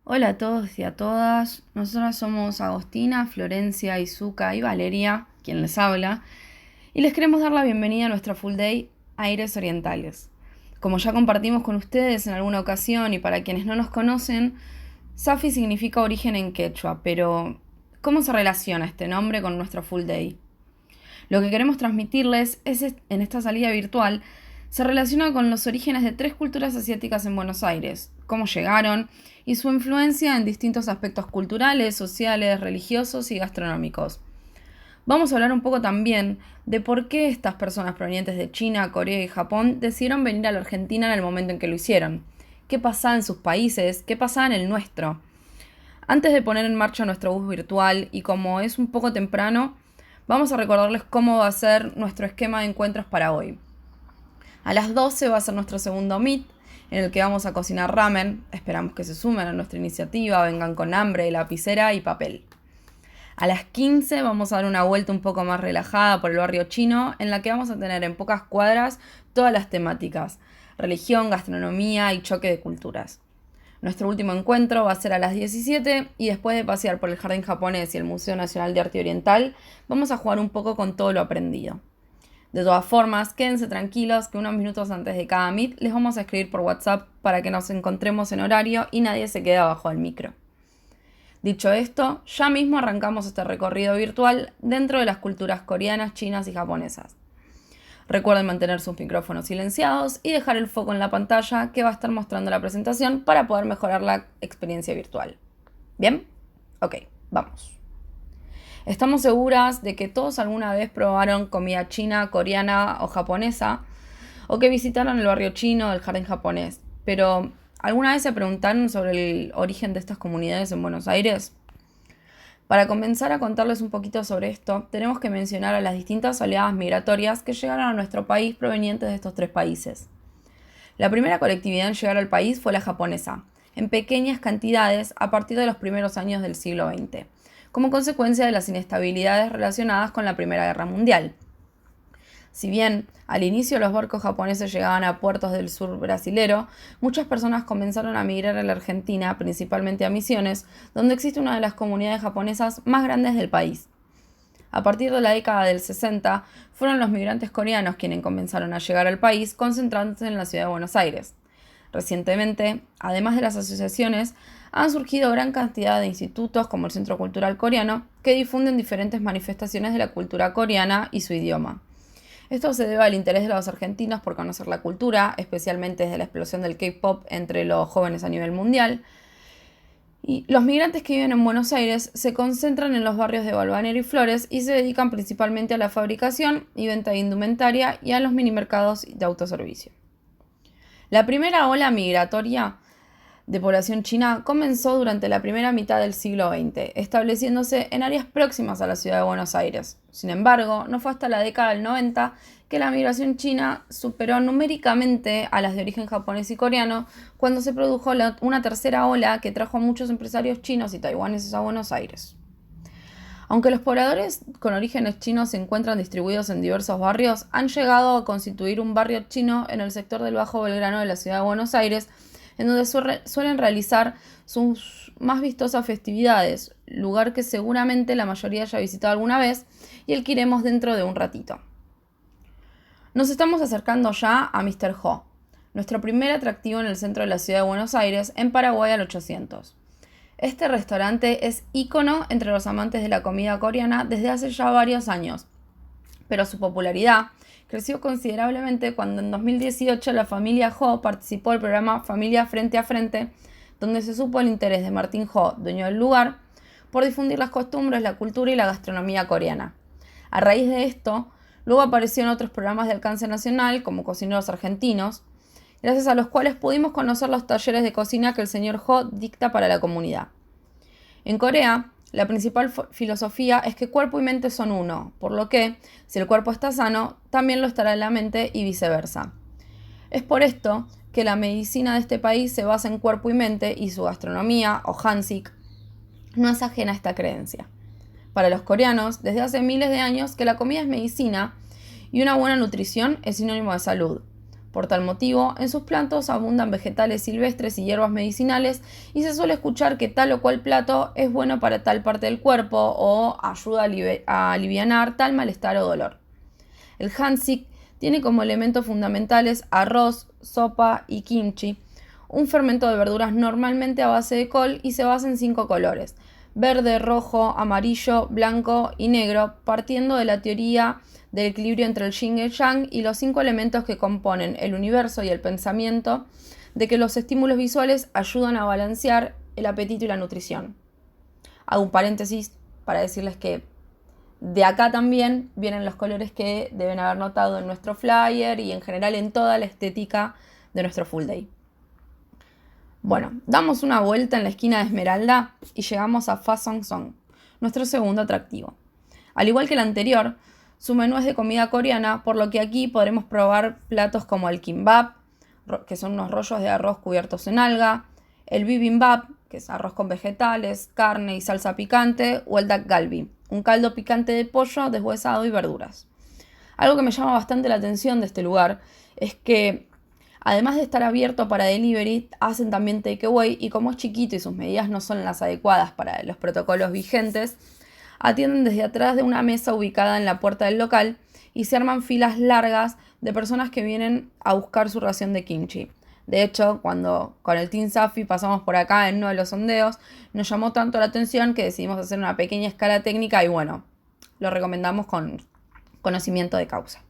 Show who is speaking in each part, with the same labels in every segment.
Speaker 1: Hola a todos y a todas. Nosotras somos Agostina, Florencia, Izuka y Valeria, quien les habla, y les queremos dar la bienvenida a nuestra Full Day Aires Orientales. Como ya compartimos con ustedes en alguna ocasión y para quienes no nos conocen, Safi significa origen en quechua, pero ¿cómo se relaciona este nombre con nuestro Full Day? Lo que queremos transmitirles es en esta salida virtual se relaciona con los orígenes de tres culturas asiáticas en Buenos Aires, cómo llegaron y su influencia en distintos aspectos culturales, sociales, religiosos y gastronómicos. Vamos a hablar un poco también de por qué estas personas provenientes de China, Corea y Japón decidieron venir a la Argentina en el momento en que lo hicieron. ¿Qué pasaba en sus países? ¿Qué pasaba en el nuestro? Antes de poner en marcha nuestro bus virtual y como es un poco temprano, vamos a recordarles cómo va a ser nuestro esquema de encuentros para hoy. A las 12 va a ser nuestro segundo meet, en el que vamos a cocinar ramen. Esperamos que se sumen a nuestra iniciativa, vengan con hambre, lapicera y papel. A las 15 vamos a dar una vuelta un poco más relajada por el barrio chino, en la que vamos a tener en pocas cuadras todas las temáticas: religión, gastronomía y choque de culturas. Nuestro último encuentro va a ser a las 17 y después de pasear por el Jardín Japonés y el Museo Nacional de Arte Oriental, vamos a jugar un poco con todo lo aprendido. De todas formas, quédense tranquilos que unos minutos antes de cada meet les vamos a escribir por WhatsApp para que nos encontremos en horario y nadie se quede abajo del micro. Dicho esto, ya mismo arrancamos este recorrido virtual dentro de las culturas coreanas, chinas y japonesas. Recuerden mantener sus micrófonos silenciados y dejar el foco en la pantalla que va a estar mostrando la presentación para poder mejorar la experiencia virtual. ¿Bien? Ok, vamos. Estamos seguras de que todos alguna vez probaron comida china, coreana o japonesa, o que visitaron el barrio chino o el jardín japonés. Pero, ¿alguna vez se preguntaron sobre el origen de estas comunidades en Buenos Aires? Para comenzar a contarles un poquito sobre esto, tenemos que mencionar a las distintas oleadas migratorias que llegaron a nuestro país provenientes de estos tres países. La primera colectividad en llegar al país fue la japonesa, en pequeñas cantidades a partir de los primeros años del siglo XX, como consecuencia de las inestabilidades relacionadas con la Primera Guerra Mundial. Si bien al inicio los barcos japoneses llegaban a puertos del sur brasilero, muchas personas comenzaron a migrar a la Argentina, principalmente a Misiones, donde existe una de las comunidades japonesas más grandes del país. A partir de la década del 60, fueron los migrantes coreanos quienes comenzaron a llegar al país, concentrándose en la ciudad de Buenos Aires. Recientemente, además de las asociaciones, han surgido gran cantidad de institutos como el Centro Cultural Coreano que difunden diferentes manifestaciones de la cultura coreana y su idioma. Esto se debe al interés de los argentinos por conocer la cultura, especialmente desde la explosión del K-pop entre los jóvenes a nivel mundial. Y los migrantes que viven en Buenos Aires se concentran en los barrios de Balvanera y Flores y se dedican principalmente a la fabricación y venta de indumentaria y a los minimercados de autoservicio. La primera ola migratoria de población china comenzó durante la primera mitad del siglo XX, estableciéndose en áreas próximas a la ciudad de Buenos Aires. Sin embargo, no fue hasta la década del 90 que la migración china superó numéricamente a las de origen japonés y coreano, cuando se produjo una tercera ola que trajo a muchos empresarios chinos y taiwaneses a Buenos Aires. Aunque los pobladores con orígenes chinos se encuentran distribuidos en diversos barrios, han llegado a constituir un barrio chino en el sector del Bajo Belgrano de la ciudad de Buenos Aires, en donde suelen realizar sus más vistosas festividades, lugar que seguramente la mayoría haya visitado alguna vez y el que iremos dentro de un ratito. Nos estamos acercando ya a Mr. Ho, nuestro primer atractivo en el centro de la ciudad de Buenos Aires, en Paraguay al 800. Este restaurante es ícono entre los amantes de la comida coreana desde hace ya varios años, pero su popularidad creció considerablemente cuando en 2018 la familia Ho participó del programa Familia Frente a Frente, donde se supo el interés de Martín Ho, dueño del lugar, por difundir las costumbres, la cultura y la gastronomía coreana. A raíz de esto, luego aparecieron otros programas de alcance nacional, como Cocineros Argentinos, gracias a los cuales pudimos conocer los talleres de cocina que el señor Ho dicta para la comunidad. En Corea, la principal filosofía es que cuerpo y mente son uno, por lo que, si el cuerpo está sano, también lo estará la mente y viceversa. Es por esto que la medicina de este país se basa en cuerpo y mente y su gastronomía, o Hansik, no es ajena a esta creencia. Para los coreanos, desde hace miles de años que la comida es medicina y una buena nutrición es sinónimo de salud. Por tal motivo, en sus plantos abundan vegetales silvestres y hierbas medicinales y se suele escuchar que tal o cual plato es bueno para tal parte del cuerpo o ayuda a alivianar tal malestar o dolor. El hansik tiene como elementos fundamentales arroz, sopa y kimchi, un fermento de verduras normalmente a base de col y se basa en 5 colores: verde, rojo, amarillo, blanco y negro, partiendo de la teoría del equilibrio entre el yin y el yang y los 5 elementos que componen el universo y el pensamiento, de que los estímulos visuales ayudan a balancear el apetito y la nutrición. Hago un paréntesis para decirles que de acá también vienen los colores que deben haber notado en nuestro flyer y en general en toda la estética de nuestro full day. Bueno, damos una vuelta en la esquina de Esmeralda y llegamos a Fa Song Song, nuestro segundo atractivo. Al igual que el anterior, su menú es de comida coreana, por lo que aquí podremos probar platos como el kimbap, que son unos rollos de arroz cubiertos en alga, el bibimbap, que es arroz con vegetales, carne y salsa picante, o el dak galbi, un caldo picante de pollo deshuesado y verduras. Algo que me llama bastante la atención de este lugar es que, además de estar abierto para delivery, hacen también takeaway y como es chiquito y sus medidas no son las adecuadas para los protocolos vigentes, atienden desde atrás de una mesa ubicada en la puerta del local y se arman filas largas de personas que vienen a buscar su ración de kimchi. De hecho, cuando con el Team Safi pasamos por acá en uno de los sondeos, nos llamó tanto la atención que decidimos hacer una pequeña escala técnica y bueno, lo recomendamos con conocimiento de causa.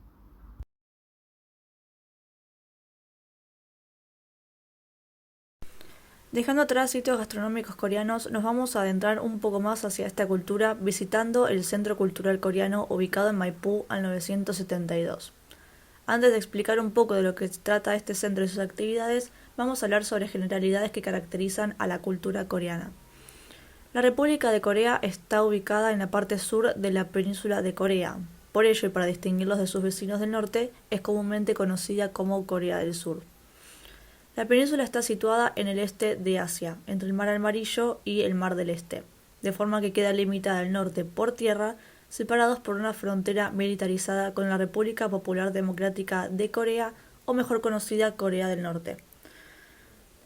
Speaker 2: Dejando atrás sitios gastronómicos coreanos, nos vamos a adentrar un poco más hacia esta cultura visitando el Centro Cultural Coreano ubicado en Maipú al 972. Antes de explicar un poco de lo que trata este centro y sus actividades, vamos a hablar sobre generalidades que caracterizan a la cultura coreana. La República de Corea está ubicada en la parte sur de la península de Corea. Por ello, y para distinguirlos de sus vecinos del norte, es comúnmente conocida como Corea del Sur. La península está situada en el este de Asia, entre el Mar Amarillo y el Mar del Este, de forma que queda limitada al norte por tierra, separados por una frontera militarizada con la República Popular Democrática de Corea, o mejor conocida Corea del Norte.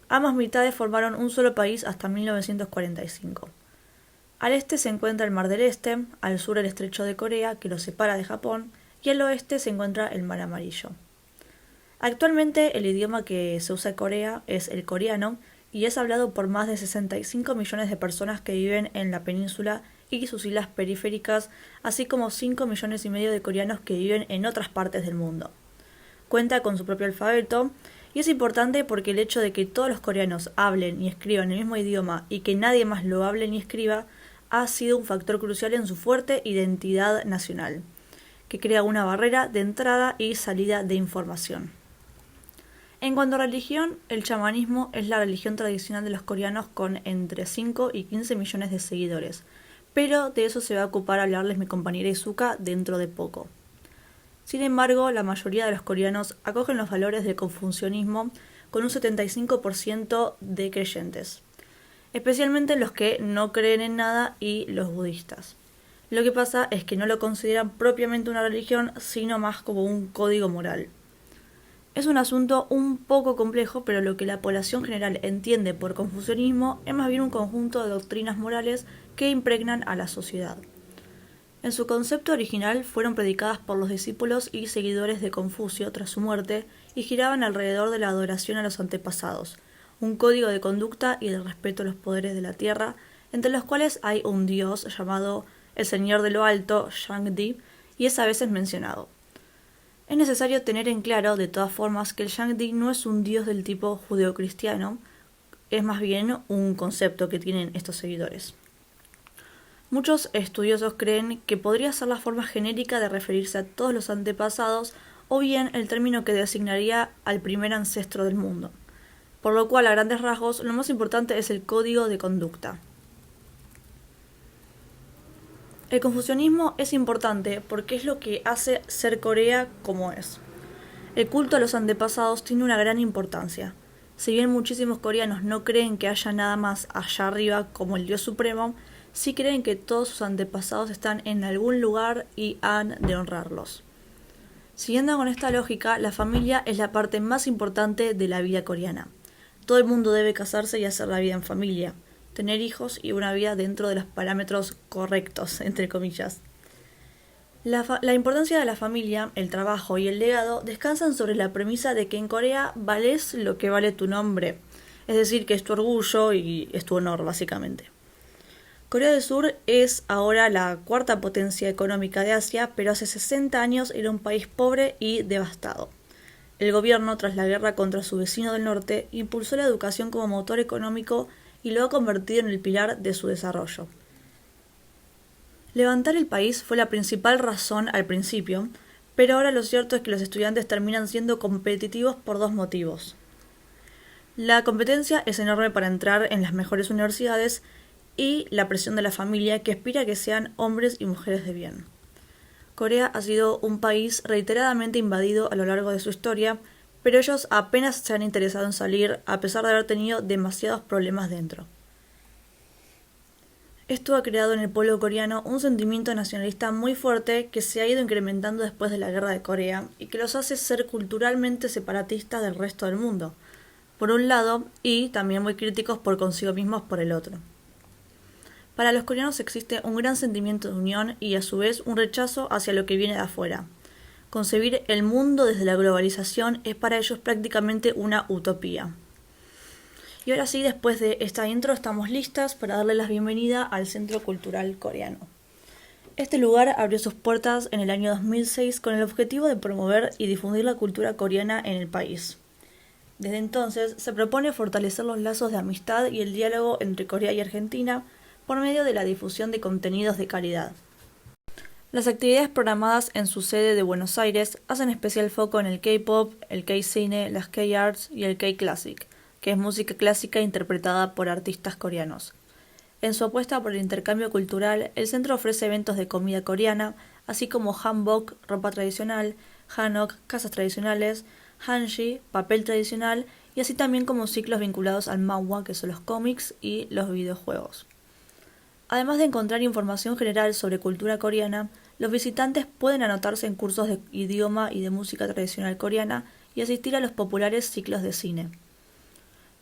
Speaker 2: Ambas mitades formaron un solo país hasta 1945. Al este se encuentra el Mar del Este, al sur el Estrecho de Corea, que lo separa de Japón, y al oeste se encuentra el Mar Amarillo. Actualmente el idioma que se usa en Corea es el coreano y es hablado por más de 65 millones de personas que viven en la península y sus islas periféricas, así como 5 millones y medio de coreanos que viven en otras partes del mundo. Cuenta con su propio alfabeto y es importante porque el hecho de que todos los coreanos hablen y escriban el mismo idioma y que nadie más lo hable ni escriba ha sido un factor crucial en su fuerte identidad nacional, que crea una barrera de entrada y salida de información. En cuanto a religión, el chamanismo es la religión tradicional de los coreanos con entre 5 y 15 millones de seguidores, pero de eso se va a ocupar hablarles mi compañera Izuka dentro de poco. Sin embargo, la mayoría de los coreanos acogen los valores del confucianismo con un 75% de creyentes, especialmente los que no creen en nada y los budistas. Lo que pasa es que no lo consideran propiamente una religión, sino más como un código moral. Es un asunto un poco complejo, pero lo que la población general entiende por confucianismo es más bien un conjunto de doctrinas morales que impregnan a la sociedad. En su concepto original fueron predicadas por los discípulos y seguidores de Confucio tras su muerte y giraban alrededor de la adoración a los antepasados, un código de conducta y de respeto a los poderes de la tierra, entre los cuales hay un dios llamado el Señor de lo Alto, Shangdi, y es a veces mencionado. Es necesario tener en claro, de todas formas, que el Shangdi no es un dios del tipo judeocristiano, es más bien un concepto que tienen estos seguidores. Muchos estudiosos creen que podría ser la forma genérica de referirse a todos los antepasados o bien el término que designaría al primer ancestro del mundo, por lo cual a grandes rasgos lo más importante es el código de conducta. El confucianismo es importante porque es lo que hace ser Corea como es. El culto a los antepasados tiene una gran importancia. Si bien muchísimos coreanos no creen que haya nada más allá arriba como el Dios Supremo, sí creen que todos sus antepasados están en algún lugar y han de honrarlos. Siguiendo con esta lógica, la familia es la parte más importante de la vida coreana. Todo el mundo debe casarse y hacer la vida en familia, tener hijos y una vida dentro de los parámetros correctos, entre comillas. La importancia de la familia, el trabajo y el legado descansan sobre la premisa de que en Corea vales lo que vale tu nombre, es decir, que es tu orgullo y es tu honor, básicamente. Corea del Sur es ahora la cuarta potencia económica de Asia, pero hace 60 años era un país pobre y devastado. El gobierno, tras la guerra contra su vecino del norte, impulsó la educación como motor económico y lo ha convertido en el pilar de su desarrollo. Levantar el país fue la principal razón al principio, pero ahora lo cierto es que los estudiantes terminan siendo competitivos por dos motivos. La competencia es enorme para entrar en las mejores universidades y la presión de la familia que aspira a que sean hombres y mujeres de bien. Corea ha sido un país reiteradamente invadido a lo largo de su historia, pero ellos apenas se han interesado en salir a pesar de haber tenido demasiados problemas dentro. Esto ha creado en el pueblo coreano un sentimiento nacionalista muy fuerte que se ha ido incrementando después de la guerra de Corea y que los hace ser culturalmente separatistas del resto del mundo, por un lado, y también muy críticos por consigo mismos por el otro. Para los coreanos existe un gran sentimiento de unión y a su vez un rechazo hacia lo que viene de afuera. Concebir el mundo desde la globalización es para ellos prácticamente una utopía. Y ahora sí, después de esta intro, estamos listas para darle la bienvenida al Centro Cultural Coreano. Este lugar abrió sus puertas en el año 2006 con el objetivo de promover y difundir la cultura coreana en el país. Desde entonces, se propone fortalecer los lazos de amistad y el diálogo entre Corea y Argentina por medio de la difusión de contenidos de calidad. Las actividades programadas en su sede de Buenos Aires hacen especial foco en el K-pop, el K-cine, las K-arts y el K-classic, que es música clásica interpretada por artistas coreanos. En su apuesta por el intercambio cultural, el centro ofrece eventos de comida coreana, así como hanbok, ropa tradicional, hanok, casas tradicionales, hanji, papel tradicional, y así también como ciclos vinculados al manhwa, que son los cómics y los videojuegos. Además de encontrar información general sobre cultura coreana, los visitantes pueden anotarse en cursos de idioma y de música tradicional coreana y asistir a los populares ciclos de cine.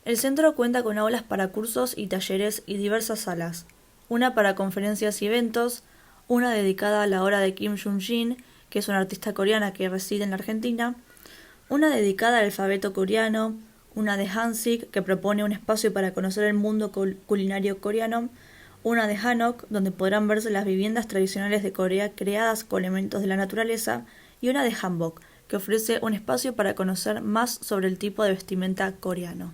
Speaker 2: El centro cuenta con aulas para cursos y talleres y diversas salas, una para conferencias y eventos, una dedicada a la obra de Kim Jung-jin, que es una artista coreana que reside en la Argentina, una dedicada al alfabeto coreano, una de Hansik, que propone un espacio para conocer el mundo culinario coreano, una de Hanok, donde podrán verse las viviendas tradicionales de Corea creadas con elementos de la naturaleza, y una de Hanbok, que ofrece un espacio para conocer más sobre el tipo de vestimenta coreano.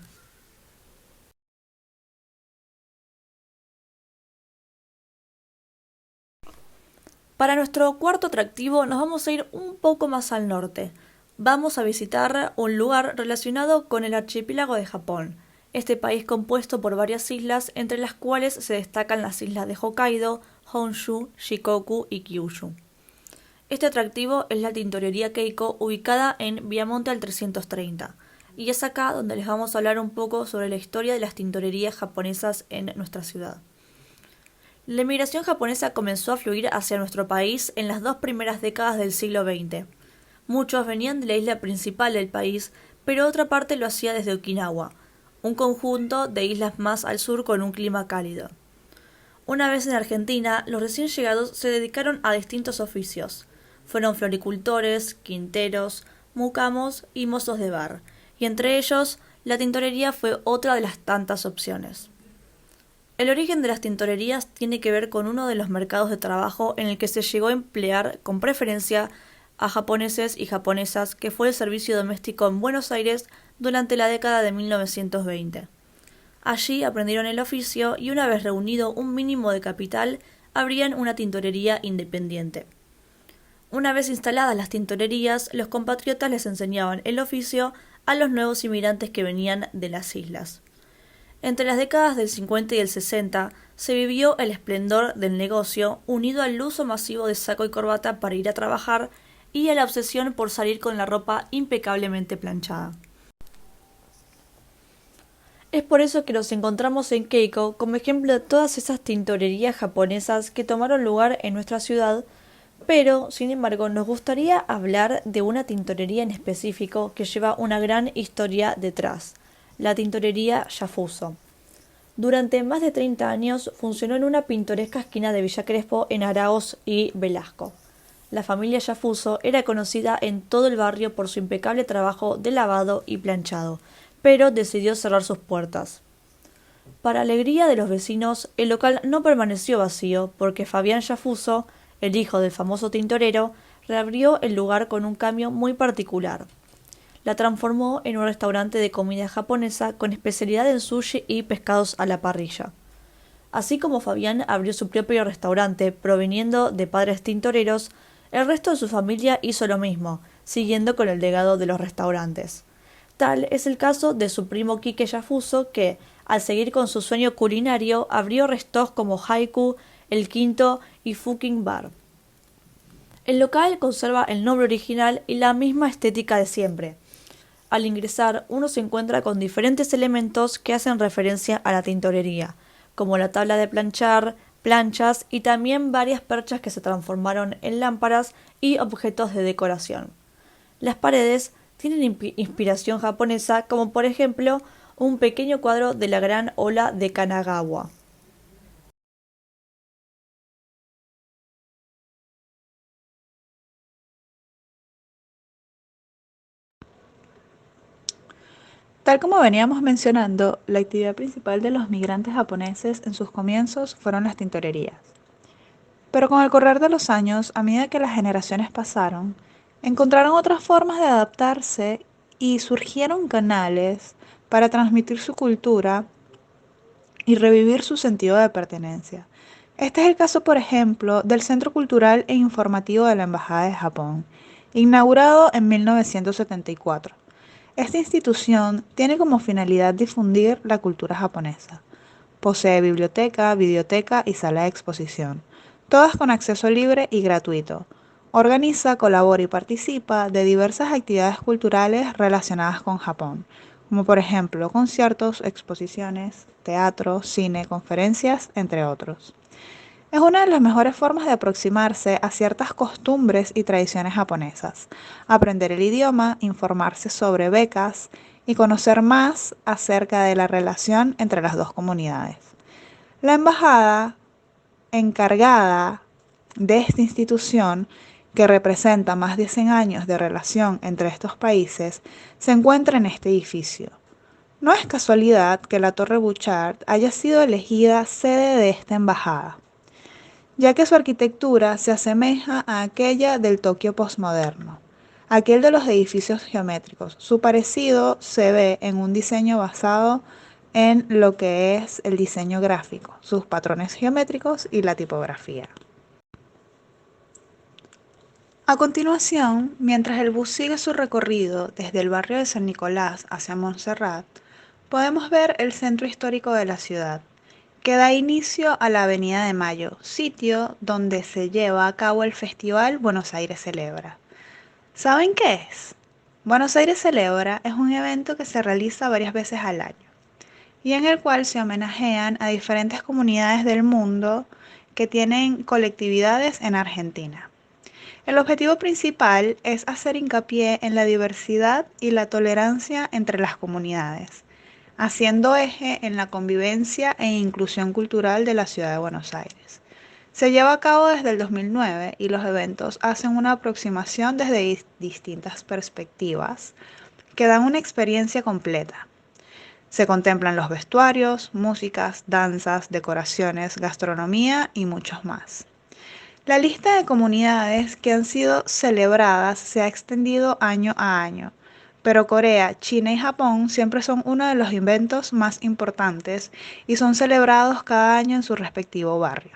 Speaker 2: Para nuestro cuarto atractivo nos vamos a ir un poco más al norte. Vamos a visitar un lugar relacionado con el archipiélago de Japón, este país compuesto por varias islas, entre las cuales se destacan las islas de Hokkaido, Honshu, Shikoku y Kyushu. Este atractivo es la tintorería Keiko, ubicada en Viamonte al 330, y es acá donde les vamos a hablar un poco sobre la historia de las tintorerías japonesas en nuestra ciudad. La inmigración japonesa comenzó a fluir hacia nuestro país en las dos primeras décadas del siglo XX. Muchos venían de la isla principal del país, pero otra parte lo hacía desde Okinawa, un conjunto de islas más al sur con un clima cálido. Una vez en Argentina, los recién llegados se dedicaron a distintos oficios. Fueron floricultores, quinteros, mucamos y mozos de bar, y entre ellos, la tintorería fue otra de las tantas opciones. El origen de las tintorerías tiene que ver con uno de los mercados de trabajo en el que se llegó a emplear con preferencia a japoneses y japonesas, que fue el servicio doméstico en Buenos Aires durante la década de 1920. Allí aprendieron el oficio y una vez reunido un mínimo de capital, abrían una tintorería independiente. Una vez instaladas las tintorerías, los compatriotas les enseñaban el oficio a los nuevos inmigrantes que venían de las islas. Entre las décadas del 50 y el 60 se vivió el esplendor del negocio, unido al uso masivo de saco y corbata para ir a trabajar y a la obsesión por salir con la ropa impecablemente planchada. Es por eso que nos encontramos en Keiko como ejemplo de todas esas tintorerías japonesas que tomaron lugar en nuestra ciudad Pero, sin embargo, nos gustaría hablar de una tintorería en específico que lleva una gran historia detrás, la tintorería Yafuso. Durante más de 30 años funcionó en una pintoresca esquina de Villa Crespo en Araoz y Velasco. La familia Yafuso era conocida en todo el barrio por su impecable trabajo de lavado y planchado, pero decidió cerrar sus puertas. Para alegría de los vecinos, el local no permaneció vacío porque Fabián Yafuso, el hijo del famoso tintorero, reabrió el lugar con un cambio muy particular. La transformó en un restaurante de comida japonesa con especialidad en sushi y pescados a la parrilla. Así como Fabián abrió su propio restaurante proveniendo de padres tintoreros, el resto de su familia hizo lo mismo, siguiendo con el legado de los restaurantes. Tal es el caso de su primo Quique Yafuso que, al seguir con su sueño culinario, abrió restos como Haiku, El Quinto y Fucking Bar. El local conserva el nombre original y la misma estética de siempre. Al ingresar, uno se encuentra con diferentes elementos que hacen referencia a la tintorería, como la tabla de planchar, planchas y también varias perchas que se transformaron en lámparas y objetos de decoración. Las paredes tienen inspiración japonesa, como por ejemplo un pequeño cuadro de la gran ola de Kanagawa.
Speaker 3: Tal como veníamos mencionando, la actividad principal de los migrantes japoneses en sus comienzos fueron las tintorerías. Pero con el correr de los años, a medida que las generaciones pasaron, encontraron otras formas de adaptarse y surgieron canales para transmitir su cultura y revivir su sentido de pertenencia. Este es el caso, por ejemplo, del Centro Cultural e Informativo de la Embajada de Japón, inaugurado en 1974. Esta institución tiene como finalidad difundir la cultura japonesa. Posee biblioteca, videoteca y sala de exposición, todas con acceso libre y gratuito. Organiza, colabora y participa de diversas actividades culturales relacionadas con Japón, como por ejemplo conciertos, exposiciones, teatro, cine, conferencias, entre otros. Es una de las mejores formas de aproximarse a ciertas costumbres y tradiciones japonesas, aprender el idioma, informarse sobre becas y conocer más acerca de la relación entre las dos comunidades. La embajada encargada de esta institución, que representa más de 100 años de relación entre estos países, se encuentra en este edificio. No es casualidad que la Torre Bouchard haya sido elegida sede de esta embajada, ya que su arquitectura se asemeja a aquella del Tokio postmoderno, aquel de los edificios geométricos. Su parecido se ve en un diseño basado en lo que es el diseño gráfico, sus patrones geométricos y la tipografía. A continuación, mientras el bus sigue su recorrido desde el barrio de San Nicolás hacia Montserrat, podemos ver el centro histórico de la ciudad, que da inicio a la Avenida de Mayo, sitio donde se lleva a cabo el Festival Buenos Aires Celebra. ¿Saben qué es? Buenos Aires Celebra es un evento que se realiza varias veces al año y en el cual se homenajean a diferentes comunidades del mundo que tienen colectividades en Argentina. El objetivo principal es hacer hincapié en la diversidad y la tolerancia entre las comunidades, haciendo eje en la convivencia e inclusión cultural de la ciudad de Buenos Aires. Se lleva a cabo desde el 2009 y los eventos hacen una aproximación desde distintas perspectivas que dan una experiencia completa. Se contemplan los vestuarios, músicas, danzas, decoraciones, gastronomía y muchos más. La lista de comunidades que han sido celebradas se ha extendido año a año, pero Corea, China y Japón siempre son uno de los eventos más importantes y son celebrados cada año en su respectivo barrio.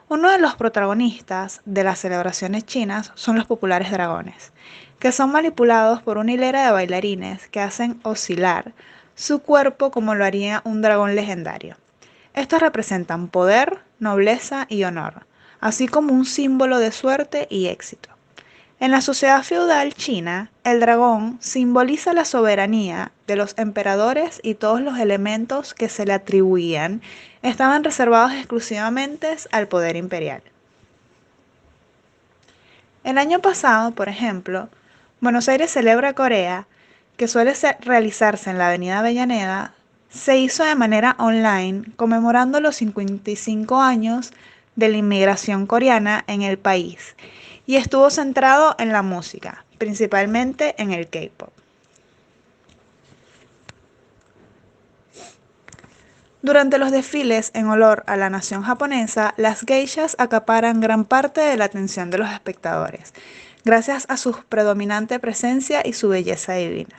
Speaker 3: Uno de los protagonistas de las celebraciones chinas son los populares dragones, que son manipulados por una hilera de bailarines que hacen oscilar su cuerpo como lo haría un dragón legendario. Estos representan poder, nobleza y honor, así como un símbolo de suerte y éxito. En la sociedad feudal china, el dragón simboliza la soberanía de los emperadores y todos los elementos que se le atribuían estaban reservados exclusivamente al poder imperial. El año pasado, por ejemplo, Buenos Aires Celebra Corea, que suele realizarse en la Avenida Avellaneda, se hizo de manera online conmemorando los 55 años de la inmigración coreana en el país y estuvo centrado en la música, principalmente en el K-pop. Durante los desfiles en honor a la nación japonesa, las geishas acaparan gran parte de la atención de los espectadores, gracias a su predominante presencia y su belleza divina.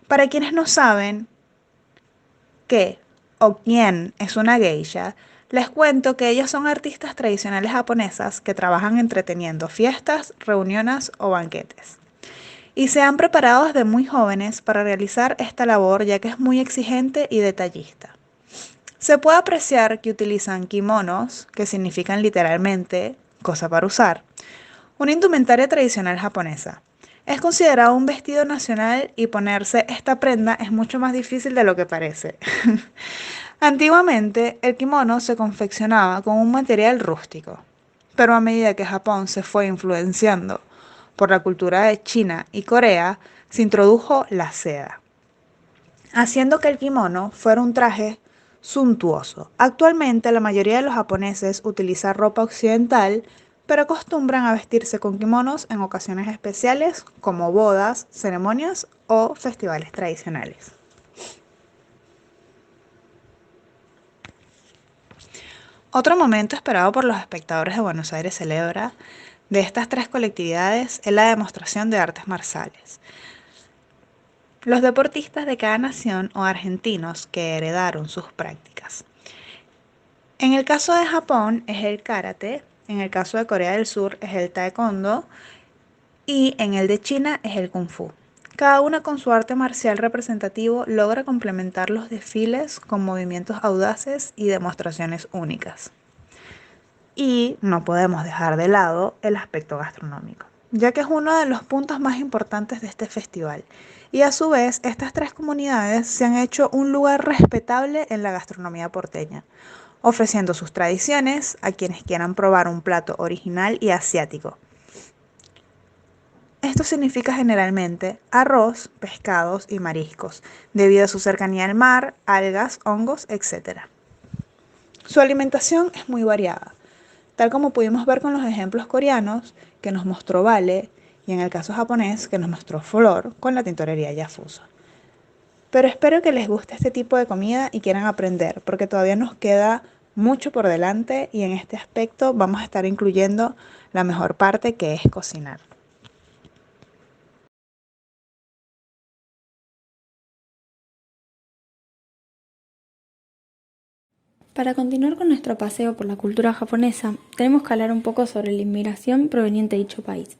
Speaker 3: Para quienes no saben qué o quién es una geisha, les cuento que ellas son artistas tradicionales japonesas que trabajan entreteniendo fiestas, reuniones o banquetes. Y se han preparado desde muy jóvenes para realizar esta labor ya que es muy exigente y detallista. Se puede apreciar que utilizan kimonos, que significan literalmente cosa para usar, una indumentaria tradicional japonesa. Es considerado un vestido nacional y ponerse esta prenda es mucho más difícil de lo que parece. Antiguamente, el kimono se confeccionaba con un material rústico, pero a medida que Japón se fue influenciando por la cultura de China y Corea, se introdujo la seda, haciendo que el kimono fuera un traje suntuoso. Actualmente la mayoría de los japoneses utiliza ropa occidental, pero acostumbran a vestirse con kimonos en ocasiones especiales como bodas, ceremonias o festivales tradicionales. Otro momento esperado por los espectadores de Buenos Aires Celebra de estas tres colectividades es la demostración de artes marciales. Los deportistas de cada nación o argentinos que heredaron sus prácticas. En el caso de Japón es el karate, en el caso de Corea del Sur es el taekwondo y en el de China es el kung fu. Cada una con su arte marcial representativo logra complementar los desfiles con movimientos audaces y demostraciones únicas. Y no podemos dejar de lado el aspecto gastronómico, ya que es uno de los puntos más importantes de este festival. Y a su vez, estas tres comunidades se han hecho un lugar respetable en la gastronomía porteña, ofreciendo sus tradiciones a quienes quieran probar un plato original y asiático. Esto significa generalmente arroz, pescados y mariscos, debido a su cercanía al mar, algas, hongos, etc. Su alimentación es muy variada, tal como pudimos ver con los ejemplos coreanos que nos mostró Vale y en el caso japonés que nos mostró Flor con la tintorería Yafuso. Pero espero que les guste este tipo de comida y quieran aprender, porque todavía nos queda mucho por delante y en este aspecto vamos a estar incluyendo la mejor parte que es cocinar.
Speaker 4: Para continuar con nuestro paseo por la cultura japonesa, tenemos que hablar un poco sobre la inmigración proveniente de dicho país.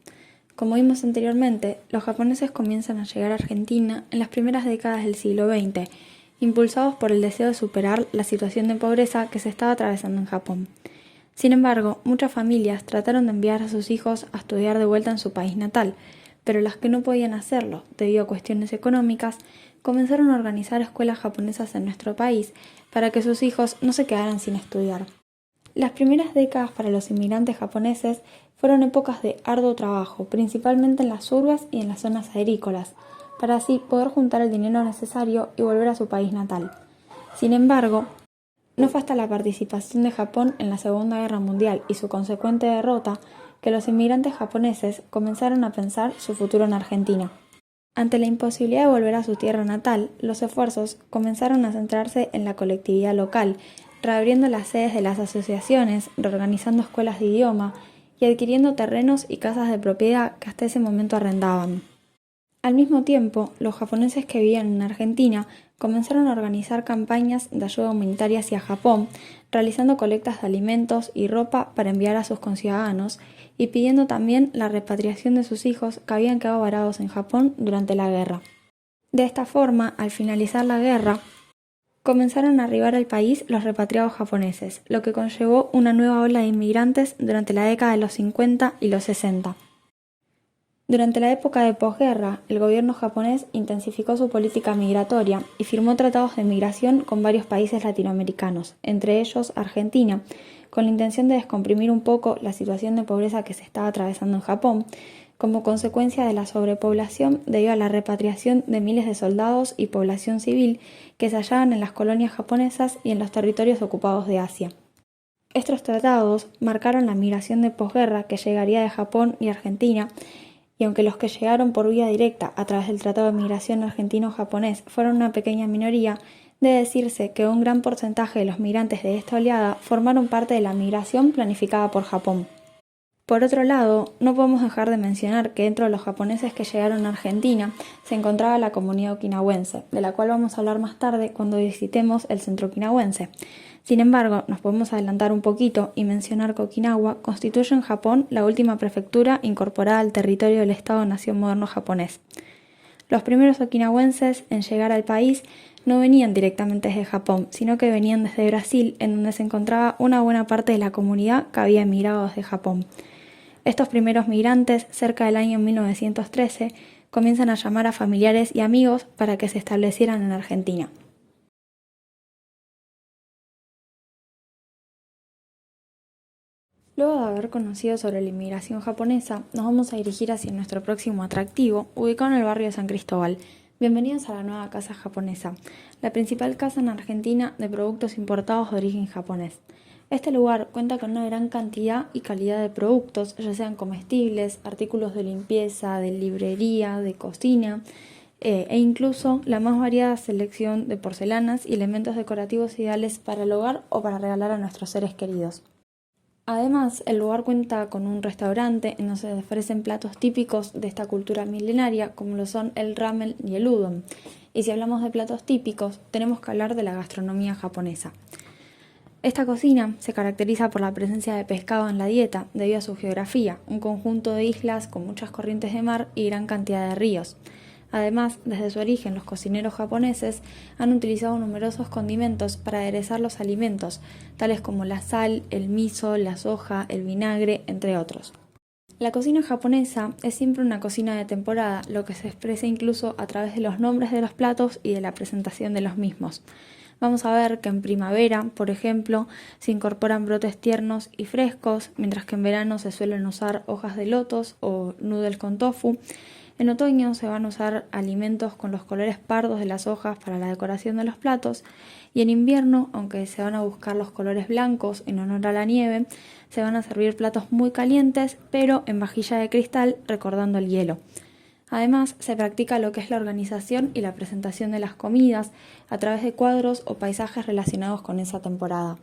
Speaker 4: Como vimos anteriormente, los japoneses comienzan a llegar a Argentina en las primeras décadas del siglo XX, impulsados por el deseo de superar la situación de pobreza que se estaba atravesando en Japón. Sin embargo, muchas familias trataron de enviar a sus hijos a estudiar de vuelta en su país natal, pero las que no podían hacerlo, debido a cuestiones económicas, comenzaron a organizar escuelas japonesas en nuestro país para que sus hijos no se quedaran sin estudiar. Las primeras décadas para los inmigrantes japoneses fueron épocas de arduo trabajo, principalmente en las urbes y en las zonas agrícolas, para así poder juntar el dinero necesario y volver a su país natal. Sin embargo, no fue hasta la participación de Japón en la Segunda Guerra Mundial y su consecuente derrota que los inmigrantes japoneses comenzaron a pensar su futuro en Argentina. Ante la imposibilidad de volver a su tierra natal, los esfuerzos comenzaron a centrarse en la colectividad local, reabriendo las sedes de las asociaciones, reorganizando escuelas de idioma y adquiriendo terrenos y casas de propiedad que hasta ese momento arrendaban. Al mismo tiempo, los japoneses que vivían en Argentina comenzaron a organizar campañas de ayuda humanitaria hacia Japón, realizando colectas de alimentos y ropa para enviar a sus conciudadanos y pidiendo también la repatriación de sus hijos que habían quedado varados en Japón durante la guerra. De esta forma, al finalizar la guerra, comenzaron a arribar al país los repatriados japoneses, lo que conllevó una nueva ola de inmigrantes durante la década de los 50 y los 60. Durante la época de posguerra, el gobierno japonés intensificó su política migratoria y firmó tratados de migración con varios países latinoamericanos, entre ellos Argentina, con la intención de descomprimir un poco la situación de pobreza que se estaba atravesando en Japón, como consecuencia de la sobrepoblación debido a la repatriación de miles de soldados y población civil que se hallaban en las colonias japonesas y en los territorios ocupados de Asia. Estos tratados marcaron la migración de posguerra que llegaría de Japón y Argentina, y aunque los que llegaron por vía directa a través del Tratado de Migración argentino-japonés fueron una pequeña minoría, debe decirse que un gran porcentaje de los migrantes de esta oleada formaron parte de la migración planificada por Japón. Por otro lado, no podemos dejar de mencionar que dentro de los japoneses que llegaron a Argentina se encontraba la comunidad okinawense, de la cual vamos a hablar más tarde cuando visitemos el centro okinawense. Sin embargo, nos podemos adelantar un poquito y mencionar que Okinawa constituye en Japón la última prefectura incorporada al territorio del Estado-Nación moderno japonés. Los primeros okinawenses en llegar al país no venían directamente desde Japón, sino que venían desde Brasil, en donde se encontraba una buena parte de la comunidad que había emigrado desde Japón. Estos primeros migrantes, cerca del año 1913, comienzan a llamar a familiares y amigos para que se establecieran en Argentina. Luego de haber conocido sobre la inmigración japonesa, nos vamos a dirigir hacia nuestro próximo atractivo, ubicado en el barrio de San Cristóbal. Bienvenidos a la nueva Casa Japonesa, la principal casa en Argentina de productos importados de origen japonés. Este lugar cuenta con una gran cantidad y calidad de productos, ya sean comestibles, artículos de limpieza, de librería, de cocina, e incluso la más variada selección de porcelanas y elementos decorativos ideales para el hogar o para regalar a nuestros seres queridos. Además, el lugar cuenta con un restaurante en donde se ofrecen platos típicos de esta cultura milenaria, como lo son el ramen y el udon. Y si hablamos de platos típicos, tenemos que hablar de la gastronomía japonesa. Esta cocina se caracteriza por la presencia de pescado en la dieta debido a su geografía, un conjunto de islas con muchas corrientes de mar y gran cantidad de ríos. Además, desde su origen, los cocineros japoneses han utilizado numerosos condimentos para aderezar los alimentos, tales como la sal, el miso, la soja, el vinagre, entre otros. La cocina japonesa es siempre una cocina de temporada, lo que se expresa incluso a través de los nombres de los platos y de la presentación de los mismos. Vamos a ver que en primavera, por ejemplo, se incorporan brotes tiernos y frescos, mientras que en verano se suelen usar hojas de lotos o noodles con tofu. En otoño se van a usar alimentos con los colores pardos de las hojas para la decoración de los platos, y en invierno, aunque se van a buscar los colores blancos en honor a la nieve, se van a servir platos muy calientes, pero en vajilla de cristal recordando el hielo. Además, se practica lo que es la organización y la presentación de las comidas a través de cuadros o paisajes relacionados con esa temporada.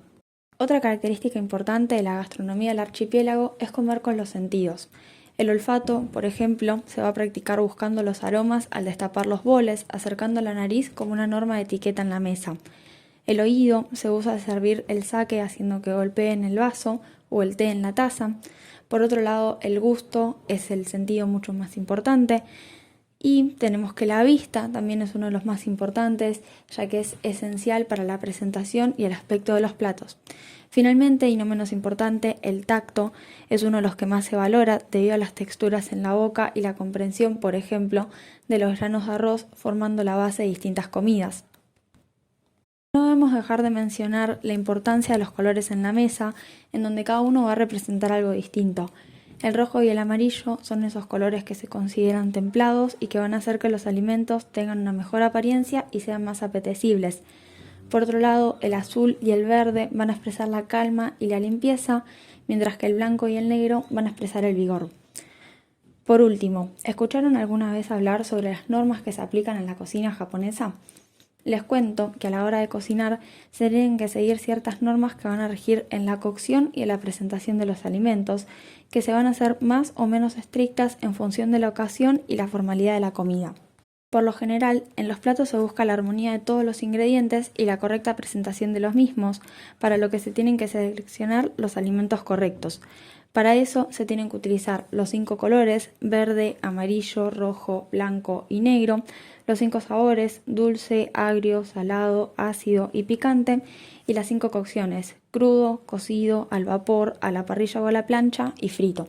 Speaker 4: Otra característica importante de la gastronomía del archipiélago es comer con los sentidos. El olfato, por ejemplo, se va a practicar buscando los aromas al destapar los boles, acercando la nariz como una norma de etiqueta en la mesa. El oído se usa de servir el sake haciendo que golpee en el vaso o el té en la taza. Por otro lado, el gusto es el sentido mucho más importante. Y tenemos que la vista también es uno de los más importantes, ya que es esencial para la presentación y el aspecto de los platos. Finalmente, y no menos importante, el tacto es uno de los que más se valora debido a las texturas en la boca y la comprensión, por ejemplo, de los granos de arroz formando la base de distintas comidas. No debemos dejar de mencionar la importancia de los colores en la mesa, en donde cada uno va a representar algo distinto. El rojo y el amarillo son esos colores que se consideran templados y que van a hacer que los alimentos tengan una mejor apariencia y sean más apetecibles. Por otro lado, el azul y el verde van a expresar la calma y la limpieza, mientras que el blanco y el negro van a expresar el vigor. Por último, ¿escucharon alguna vez hablar sobre las normas que se aplican en la cocina japonesa? Les cuento que a la hora de cocinar se tienen que seguir ciertas normas que van a regir en la cocción y en la presentación de los alimentos, que se van a hacer más o menos estrictas en función de la ocasión y la formalidad de la comida. Por lo general, en los platos se busca la armonía de todos los ingredientes y la correcta presentación de los mismos, para lo que se tienen que seleccionar los alimentos correctos. Para eso se tienen que utilizar los 5 colores: verde, amarillo, rojo, blanco y negro, los 5 sabores: dulce, agrio, salado, ácido y picante, y las 5 cocciones: crudo, cocido, al vapor, a la parrilla o a la plancha y frito.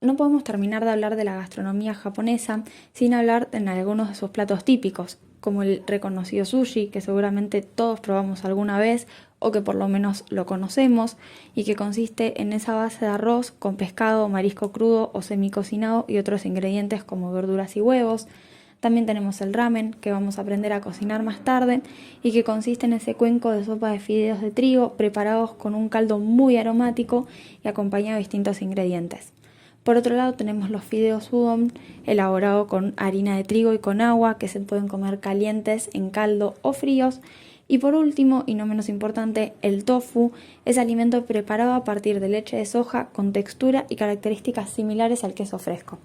Speaker 4: no podemos terminar de hablar de la gastronomía japonesa sin hablar de algunos de sus platos típicos, como el reconocido sushi, que seguramente todos probamos alguna vez o que por lo menos lo conocemos, y que consiste en esa base de arroz con pescado, marisco crudo o semicocinado y otros ingredientes como verduras y huevos. También tenemos el ramen, que vamos a aprender a cocinar más tarde y que consiste en ese cuenco de sopa de fideos de trigo preparados con un caldo muy aromático y acompañado de distintos ingredientes. Por otro lado tenemos los fideos udon, elaborados con harina de trigo y con agua, que se pueden comer calientes, en caldo o fríos. Y por último, y no menos importante, el tofu es alimento preparado a partir de leche de soja con textura y características similares al queso fresco.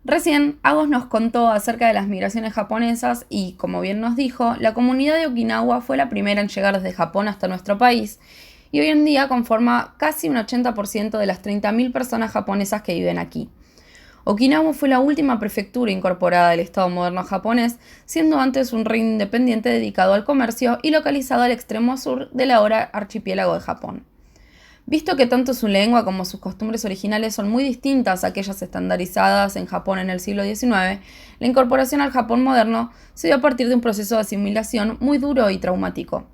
Speaker 1: Recién, Agos nos contó acerca de las migraciones japonesas y, como bien nos dijo, la comunidad de Okinawa fue la primera en llegar desde Japón hasta nuestro país y hoy en día conforma casi un 80% de las 30.000 personas japonesas que viven aquí. Okinawa fue la última prefectura incorporada del Estado moderno japonés, siendo antes un reino independiente dedicado al comercio y localizado al extremo sur del ahora archipiélago de Japón. Visto que tanto su lengua como sus costumbres originales son muy distintas a aquellas estandarizadas en Japón en el siglo XIX, la incorporación al Japón moderno se dio a partir de un proceso de asimilación muy duro y traumático.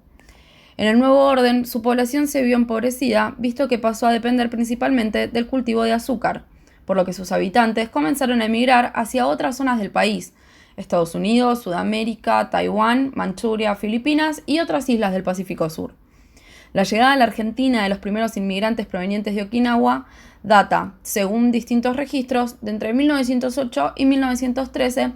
Speaker 1: En el nuevo orden, su población se vio empobrecida, visto que pasó a depender principalmente del cultivo de azúcar, por lo que sus habitantes comenzaron a emigrar hacia otras zonas del país, Estados Unidos, Sudamérica, Taiwán, Manchuria, Filipinas y otras islas del Pacífico Sur. La llegada a la Argentina de los primeros inmigrantes provenientes de Okinawa data, según distintos registros, de entre 1908 y 1913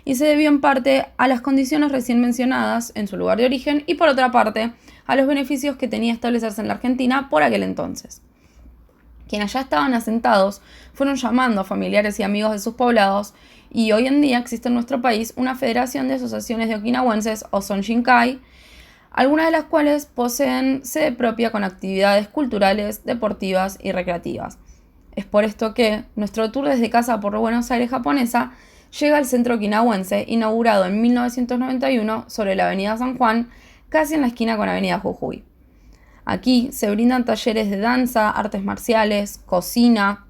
Speaker 1: y se debió en parte a las condiciones recién mencionadas en su lugar de origen y por otra parte a los beneficios que tenía establecerse en la Argentina por aquel entonces. Quienes ya estaban asentados fueron llamando a familiares y amigos de sus poblados y hoy en día existe en nuestro país una federación de asociaciones de okinawenses o Sonshinkai, algunas de las cuales poseen sede propia con actividades culturales, deportivas y recreativas. Es por esto que nuestro tour desde casa por Buenos Aires japonesa llega al centro okinawense, inaugurado en 1991 sobre la avenida San Juan, casi en la esquina con avenida Jujuy. Aquí se brindan talleres de danza, artes marciales, cocina,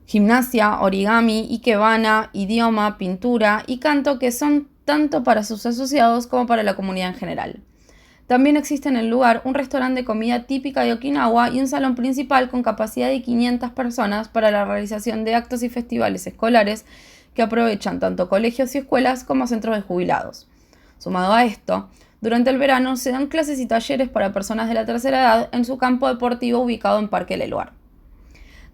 Speaker 1: gimnasia, origami, ikebana, idioma, pintura y canto, que son tanto para sus asociados como para la comunidad en general. También existe en el lugar un restaurante de comida típica de Okinawa y un salón principal con capacidad de 500 personas para la realización de actos y festivales escolares que aprovechan tanto colegios y escuelas como centros de jubilados. Sumado a esto, durante el verano se dan clases y talleres para personas de la tercera edad en su campo deportivo ubicado en Parque Leluar.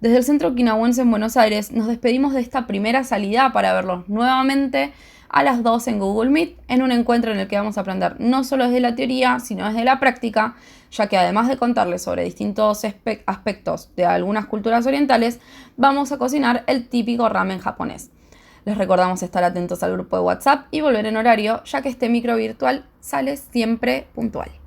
Speaker 1: Desde el centro okinawense en Buenos Aires nos despedimos de esta primera salida para verlos nuevamente a las 2 en Google Meet, en un encuentro en el que vamos a aprender no solo desde la teoría, sino desde la práctica, ya que además de contarles sobre distintos aspectos de algunas culturas orientales, vamos a cocinar el típico ramen japonés. Les recordamos estar atentos al grupo de WhatsApp y volver en horario, ya que este micro virtual sale siempre puntual.